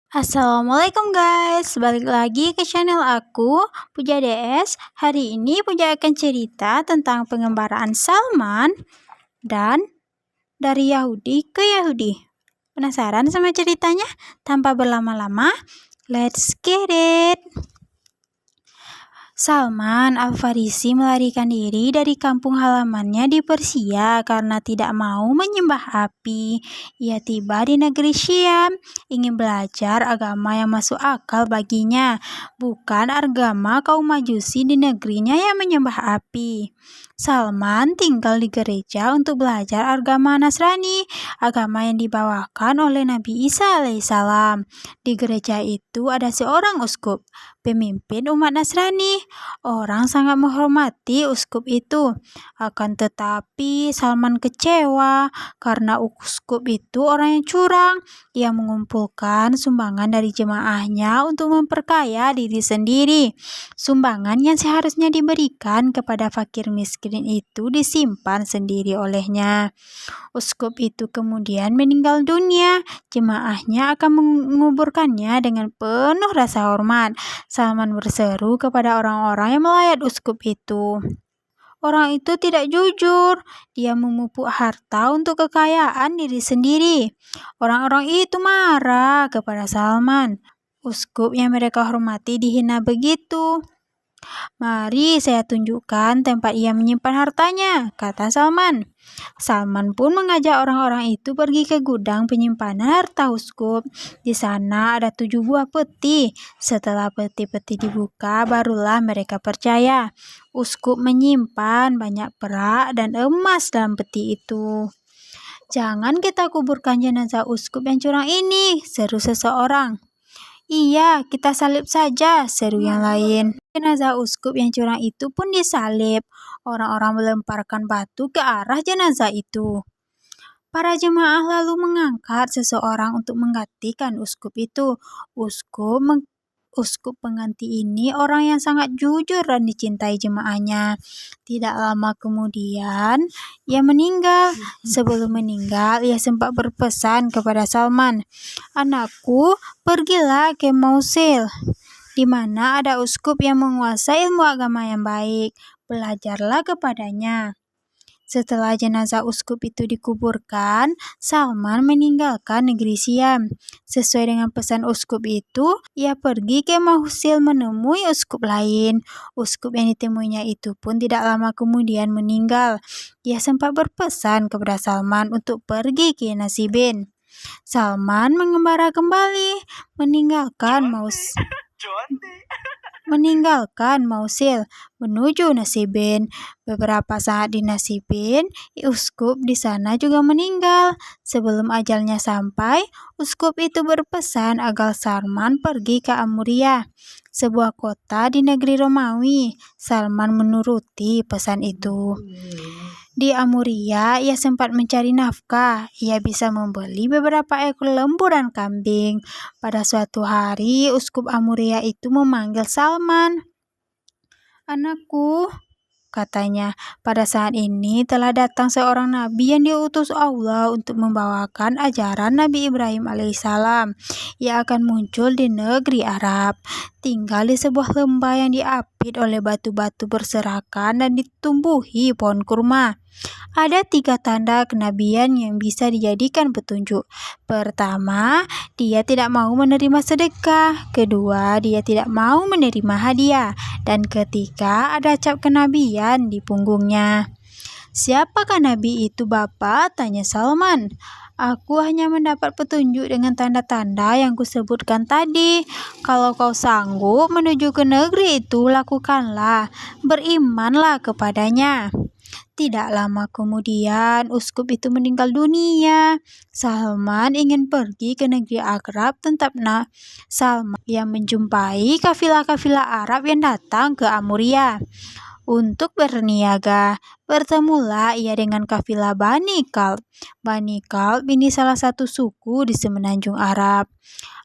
Assalamualaikum guys, balik lagi ke channel aku, Puja DS. Hari ini Puja akan cerita tentang pengembaraan Salman dan dari Yahudi ke Yahudi. Penasaran sama ceritanya? Tanpa berlama-lama, let's get it! Salman Al-Farisi melarikan diri dari kampung halamannya di Persia karena tidak mau menyembah api. Ia tiba di negeri Syam, ingin belajar agama yang masuk akal baginya, bukan agama kaum Majusi di negerinya yang menyembah api. Salman tinggal di gereja untuk belajar agama Nasrani, agama yang dibawakan oleh Nabi Isa alaihissalam. Di gereja itu ada seorang uskup, pemimpin umat Nasrani. Orang sangat menghormati uskup itu. Akan tetapi Salman kecewa karena uskup itu orang yang curang. Ia mengumpulkan sumbangan dari jemaahnya untuk memperkaya diri sendiri. Sumbangan yang seharusnya diberikan kepada fakir miskin itu disimpan sendiri olehnya. Uskup itu kemudian meninggal dunia. Jemaahnya akan menguburkannya dengan penuh rasa hormat. Salman berseru kepada orang-orang yang melayat uskup itu. Orang itu tidak jujur. Dia memupuk harta untuk kekayaan diri sendiri. Orang-orang itu marah kepada Salman. Uskup yang mereka hormati dihina begitu. "Mari saya tunjukkan tempat ia menyimpan hartanya," kata Salman. Salman pun mengajak orang-orang itu pergi ke gudang penyimpanan harta uskup. Di sana ada 7 buah peti. Setelah peti-peti dibuka, barulah mereka percaya. Uskup menyimpan banyak perak dan emas dalam peti itu. "Jangan kita kuburkan jenazah uskup yang curang ini," seru seseorang. "Iya, kita salib saja," seru yang lain. Jenazah uskup yang curang itu pun disalib. Orang-orang melemparkan batu ke arah jenazah itu. Para jemaah lalu mengangkat seseorang untuk menggantikan uskup itu. Uskup pengganti ini orang yang sangat jujur dan dicintai jemaahnya. Tidak lama kemudian, ia meninggal. Sebelum meninggal, ia sempat berpesan kepada Salman, "Anakku, pergilah ke Mosul, di mana ada uskup yang menguasai ilmu agama yang baik. Belajarlah kepadanya." Setelah jenazah uskup itu dikuburkan, Salman meninggalkan negeri Syam. Sesuai dengan pesan uskup itu, ia pergi ke Mosul menemui uskup lain. Uskup yang ditemuinya itu pun tidak lama kemudian meninggal. Ia sempat berpesan kepada Salman untuk pergi ke Nasibin. Salman mengembara kembali, meninggalkan Mosul menuju Nasibin. Beberapa saat di Nasibin, uskup di sana juga meninggal. Sebelum ajalnya sampai, uskup itu berpesan agar Salman pergi ke Amuria, sebuah kota di negeri Romawi. Salman menuruti pesan itu. Di Amuria, ia sempat mencari nafkah. Ia bisa membeli beberapa ekor lembu dan kambing. Pada suatu hari, uskup Amuria itu memanggil Salman. "Anakku," katanya, "pada saat ini telah datang seorang nabi yang diutus Allah untuk membawakan ajaran Nabi Ibrahim alaihissalam. Ia akan muncul di negeri Arab, tinggal di sebuah lembah yang diapit oleh batu-batu berserakan dan ditumbuhi pohon kurma. Ada 3 tanda kenabian yang bisa dijadikan petunjuk. Pertama, dia tidak mau menerima sedekah. Kedua, dia tidak mau menerima hadiah. Dan ketiga, ada cap kenabian di punggungnya." "Siapakah nabi itu, Bapak?" tanya Salman. "Aku hanya mendapat petunjuk dengan tanda-tanda yang kusebutkan tadi. Kalau kau sanggup menuju ke negeri itu, lakukanlah. Berimanlah kepadanya." Tidak lama kemudian, uskup itu meninggal dunia. Salman ingin pergi ke negeri Arab, tetaplah Salman yang menjumpai kafilah-kafilah Arab yang datang ke Amuria untuk berniaga. Bertemulah ia dengan kafilah Bani Kalb. Bani Kalb ini salah satu suku di semenanjung Arab.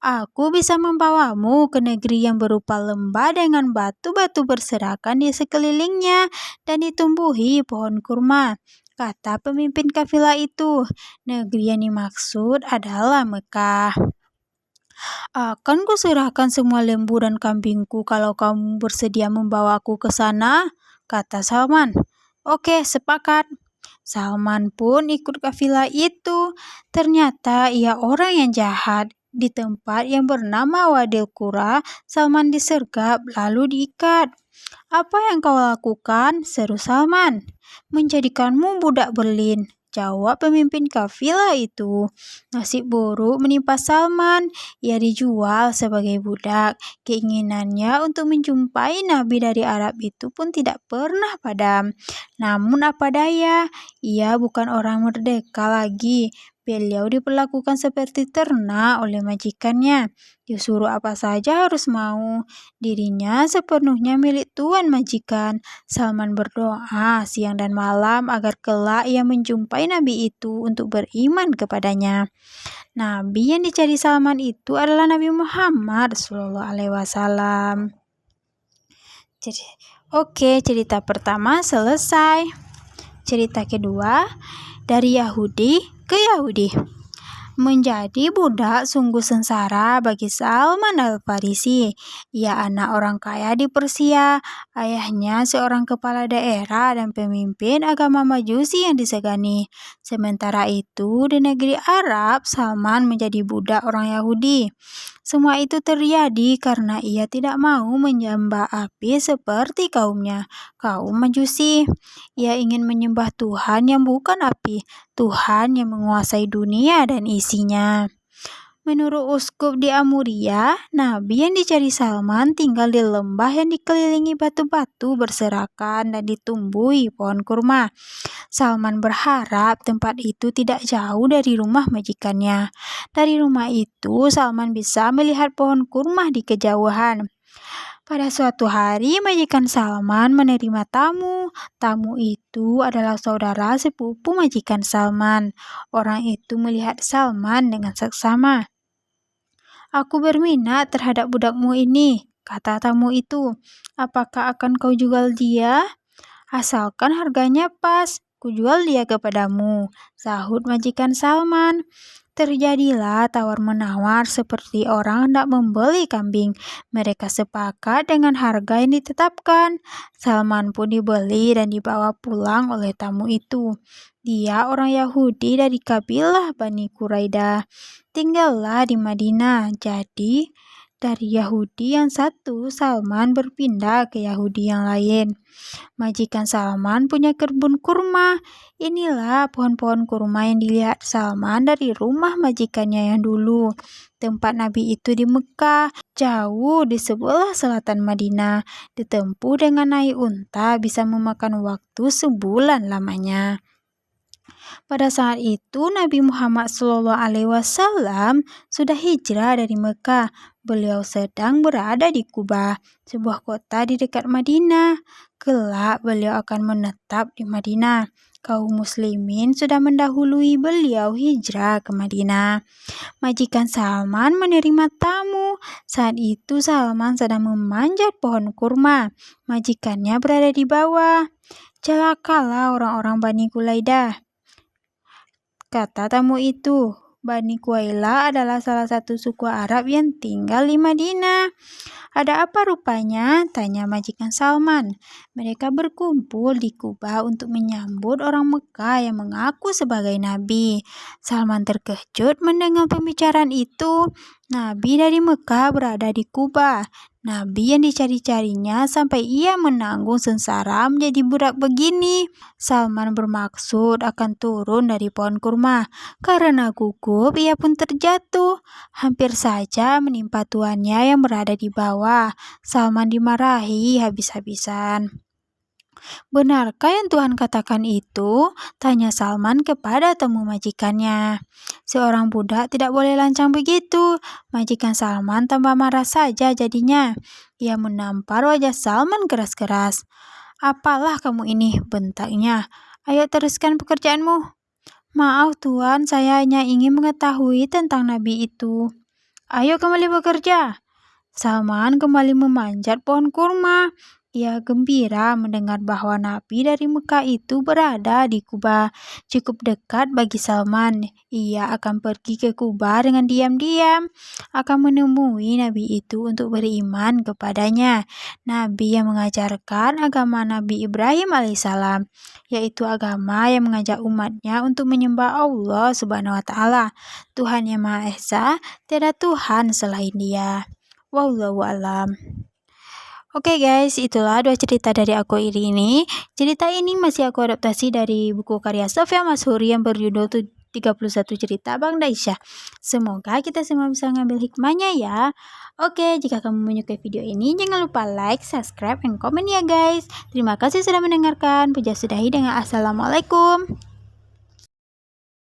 "Aku bisa membawamu ke negeri yang berupa lembah dengan batu-batu berserakan di sekelilingnya dan ditumbuhi pohon kurma," kata pemimpin kafilah itu. Negeri yang dimaksud adalah Mekah. Akan kuserahkan semua lembu dan kambingku kalau kamu bersedia membawaku ke sana, kata Salman. Oke, sepakat. Salman pun ikut kafilah itu. Ternyata ia orang yang jahat. Di tempat yang bernama Wadil Qura, Salman disergap lalu diikat. Apa yang kau lakukan? Seru Salman. Menjadikanmu budak berlin, jawab pemimpin kafilah itu. Nasib buruk menimpa Salman. Ia dijual sebagai budak. Keinginannya untuk menjumpai Nabi dari Arab itu pun tidak pernah padam. Namun apa daya, ia bukan orang merdeka lagi. Beliau diperlakukan seperti ternak oleh majikannya. Disuruh apa saja harus mau. Dirinya sepenuhnya milik tuan majikan. Salman berdoa siang dan malam agar kelak ia menjumpai Nabi itu untuk beriman kepadanya. Nabi yang dicari Salman itu adalah Nabi Muhammad SAW. Oke, cerita pertama selesai. Cerita kedua, dari Yahudi ke Yahudi. Menjadi budak sungguh sengsara bagi Salman Al-Farisi. Ia anak orang kaya di Persia. Ayahnya seorang kepala daerah dan pemimpin agama Majusi yang disegani. Sementara itu, di negeri Arab, Salman menjadi budak orang Yahudi. Semua itu terjadi karena ia tidak mau menyembah api seperti kaumnya, kaum Majusi. Ia ingin menyembah Tuhan yang bukan api, Tuhan yang menguasai dunia dan isinya. Menurut uskup di Amuria, Nabi yang dicari Salman tinggal di lembah yang dikelilingi batu-batu berserakan dan ditumbuhi pohon kurma. Salman berharap tempat itu tidak jauh dari rumah majikannya. Dari rumah itu, Salman bisa melihat pohon kurma di kejauhan. Pada suatu hari, majikan Salman menerima tamu. Tamu itu adalah saudara sepupu majikan Salman. Orang itu melihat Salman dengan seksama. Aku berminat terhadap budakmu ini, kata tamu itu. Apakah akan kau jual dia? Asalkan harganya pas, kujual dia kepadamu, sahut majikan Salman. Terjadilah tawar-menawar seperti orang hendak membeli kambing. Mereka sepakat dengan harga yang ditetapkan. Salman pun dibeli dan dibawa pulang oleh tamu itu. Dia orang Yahudi dari kabilah Bani Quraidah. Tinggallah di Madinah. Jadi, dari Yahudi yang satu, Salman berpindah ke Yahudi yang lain. Majikan Salman punya kebun kurma. Inilah pohon-pohon kurma yang dilihat Salman dari rumah majikannya yang dulu. Tempat Nabi itu di Mekah, jauh di sebelah selatan Madinah. Ditempuh dengan naik unta bisa memakan waktu sebulan lamanya. Pada saat itu Nabi Muhammad SAW sudah hijrah dari Mekah. Beliau sedang berada di Kuba, sebuah kota di dekat Madinah. Kelak beliau akan menetap di Madinah. Kaum muslimin sudah mendahului beliau hijrah ke Madinah. Majikan Salman menerima tamu. Saat itu Salman sedang memanjat pohon kurma. Majikannya berada di bawah. Celakalah orang-orang Bani Quraidah, kata tamu itu. Bani Quraidah adalah salah satu suku Arab yang tinggal di Madinah. Ada apa rupanya? Tanya majikan Salman. Mereka berkumpul di Kuba untuk menyambut orang Mekah yang mengaku sebagai Nabi. Salman terkejut mendengar pembicaraan itu. Nabi dari Mekah berada di Kuba. Nabi yang dicari-carinya sampai ia menanggung sengsara menjadi budak begini. Salman bermaksud akan turun dari pohon kurma. Karena gugup, ia pun terjatuh. Hampir saja menimpa tuannya yang berada di bawah. Salman dimarahi habis-habisan. Benarkah yang Tuhan katakan itu? Tanya Salman kepada temu majikannya. Seorang budak tidak boleh lancang begitu. Majikan Salman tambah marah saja jadinya. Ia menampar wajah Salman keras-keras. Apalah kamu ini, bentaknya. Ayo teruskan pekerjaanmu. Maaf Tuan, saya hanya ingin mengetahui tentang Nabi itu. Ayo kembali bekerja. Salman kembali memanjat pohon kurma. Ia gembira mendengar bahwa Nabi dari Mekah itu berada di Kuba, cukup dekat bagi Salman. Ia akan pergi ke Kuba dengan diam-diam, akan menemui Nabi itu untuk beriman kepadanya. Nabi yang mengajarkan agama Nabi Ibrahim alaihissalam, yaitu agama yang mengajak umatnya untuk menyembah Allah Subhanahu wa Ta'ala, Tuhan yang Maha Esa, tiada Tuhan selain Dia. Wallahu alam. Oke guys, itulah 2 cerita dari aku ini. Cerita ini masih aku adaptasi dari buku karya Sofia Mashuri yang berjudul 31 Cerita Bang Daisha. Semoga kita semua bisa ngambil hikmahnya ya. Oke, jika kamu menyukai video ini, jangan lupa like, subscribe, dan komen ya guys. Terima kasih sudah mendengarkan. Puja sudahi dengan Assalamualaikum.